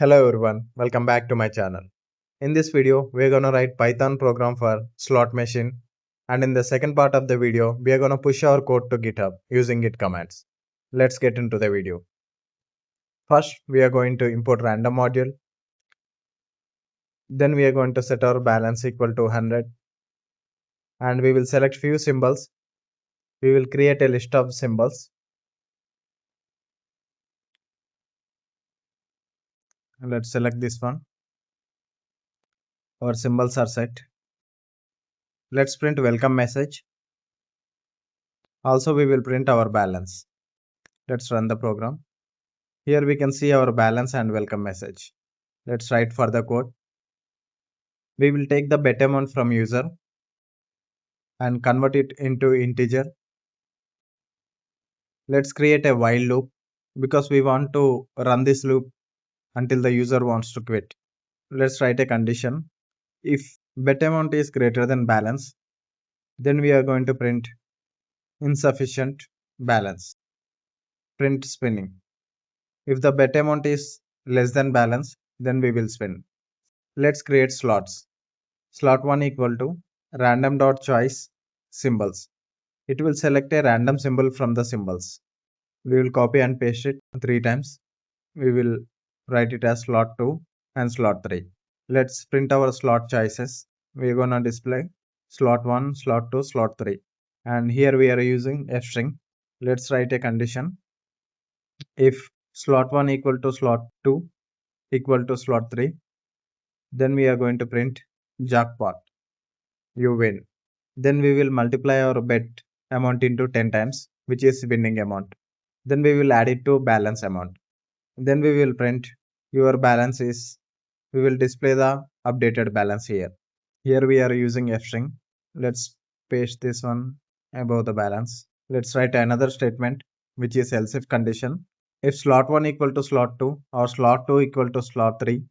Hello everyone, welcome back to my channel. In this video, we are going to write Python program for slot machine, and in the second part of the video, we are going to push our code to GitHub using git commands. Let's get into the video. First, we are going to import random module. Then we are going to set our balance equal to 100, and we will select few symbols. We will create a list of symbols. Let's select this one. Our symbols are set. Let's print welcome message. Also, we will print our balance. Let's run the program. Here we can see our balance and welcome message. Let's write for the code. We will take the bet amount from user and convert it into integer. Let's create a while loop because we want to run this loop until the user wants to quit. Let's write a condition. If bet amount is greater than balance, then we are going to print insufficient balance. Print spinning. If the bet amount is less than balance, then we will spin. Let's create slots. Slot 1 equal to random.choice symbols. It will select a random symbol from the symbols. We will copy and paste it 3 times. We will write it as slot 2 and slot 3. Let's print our slot choices. We're gonna display slot 1, slot 2, slot 3. And here we are using a string. Let's write a condition. If slot 1 equal to slot 2 equal to slot 3, then we are going to print jackpot. You win. Then we will multiply our bet amount into 10 times, which is winning amount. Then we will add it to balance amount. Then we will print your balance is, we will display the updated balance here. Here we are using f string. Let's paste this one above the balance. Let's write another statement, which is else if condition. If slot 1 equal to slot 2 or slot 2 equal to slot 3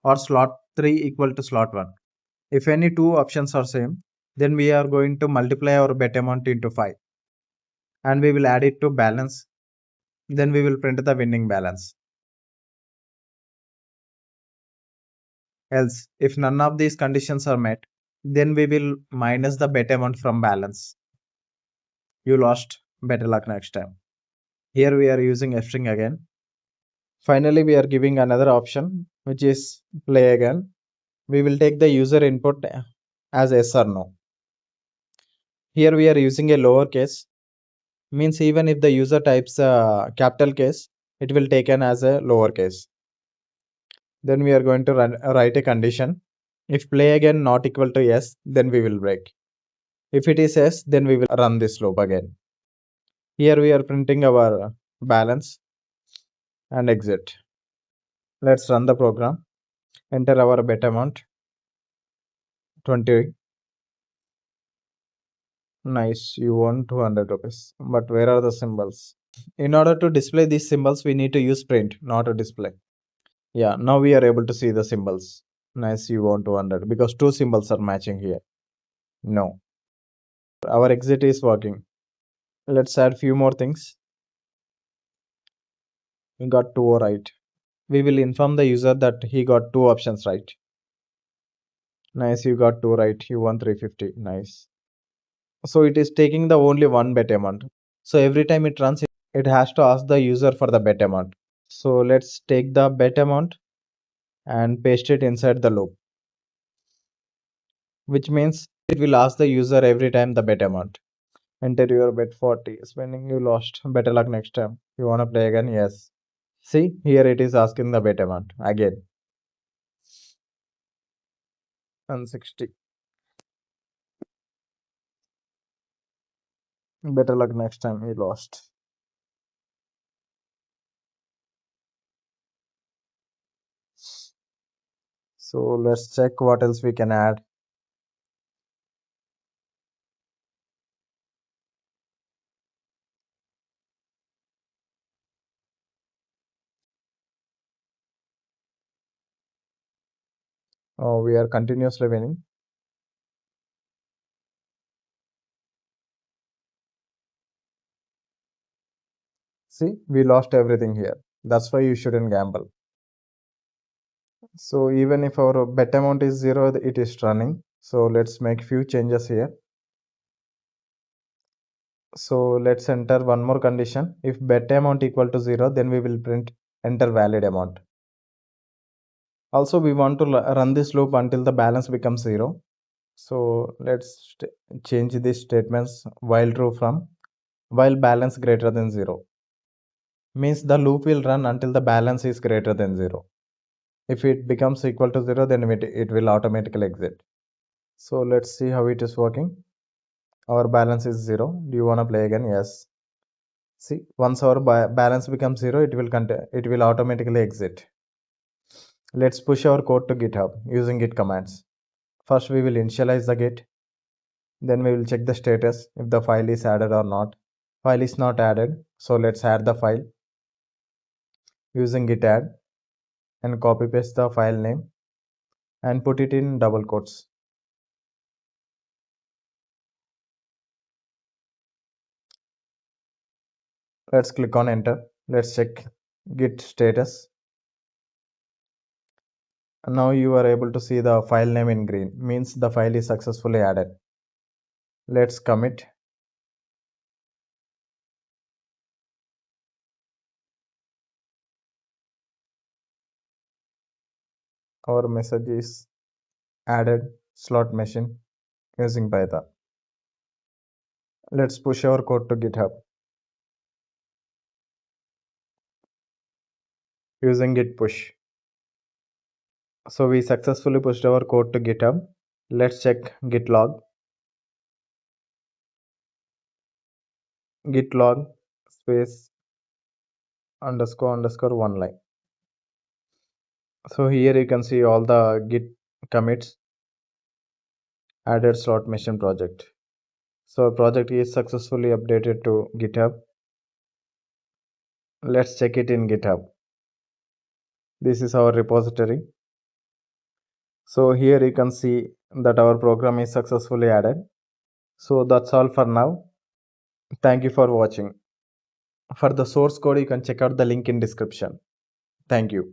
or slot 3 equal to slot 1. If any two options are same, then we are going to multiply our bet amount into 5 and we will add it to balance. Then we will print the winning balance. Else, if none of these conditions are met, then we will minus the bet amount from balance. You lost. Better luck next time. Here we are using f string again. Finally, we are giving another option, which is play again. We will take the user input as yes or no. Here we are using a lowercase, means even if the user types a capital case, it will taken as a lowercase. Then we are going to write a condition. If play again not equal to yes, then we will break. If it is yes, then we will run this loop again. Here we are printing our balance and exit. Let's run the program. Enter our bet amount 20. Nice, you won 200 rupees. But where are the symbols? In order to display these symbols, we need to use print, not a display. Yeah, now we are able to see the symbols. Nice, you won 200 because two symbols are matching here. No, our exit is working. Let's add few more things. We got two right. We will inform the user that he got two options right. Nice, you got two right. You won 350. Nice. So it is taking the only one bet amount. So every time it runs, it has to ask the user for the bet amount. So let's take the bet amount and paste it inside the loop, which means it will ask the user every time the bet amount. Enter your bet 40. Spending you lost. Better luck next time. You wanna play again? Yes. See, here it is asking the bet amount again. And 60. Better luck next time. He lost. So let's check what else we can add. Oh, we are continuously winning. See, we lost everything here. That's why you shouldn't gamble. So even if our bet amount is 0, it is running. So let's make few changes here. So let's enter one more condition. If bet amount equal to 0, then we will print enter valid amount. Also, we want to run this loop until the balance becomes 0. So let's change these statements while true from while balance greater than 0. Means the loop will run until the balance is greater than 0. If it becomes equal to 0, then it will automatically exit. So let's see how it is working. Our balance is 0. Do you want to play again? Yes. See, once our balance becomes 0, it will automatically exit. Let's push our code to GitHub using git commands. First, we will initialize the git. Then we will check the status if the file is added or not. File is not added, so let's add the file using git add and copy paste the file name and put it in double quotes. Let's click on enter. Let's check git status. Now you are able to see the file name in green, means the file is successfully added. Let's commit. Our message is added slot machine using Python. Let's push our code to GitHub using git push. So we successfully pushed our code to GitHub. Let's check git log. Git log space underscore underscore one line. So here you can see all the git commits added slot machine project. So our project is successfully updated to GitHub. Let's check it in GitHub. This is our repository. So here you can see that our program is successfully added. So that's all for now. Thank you for watching. For the source code, you can check out the link in description. Thank you.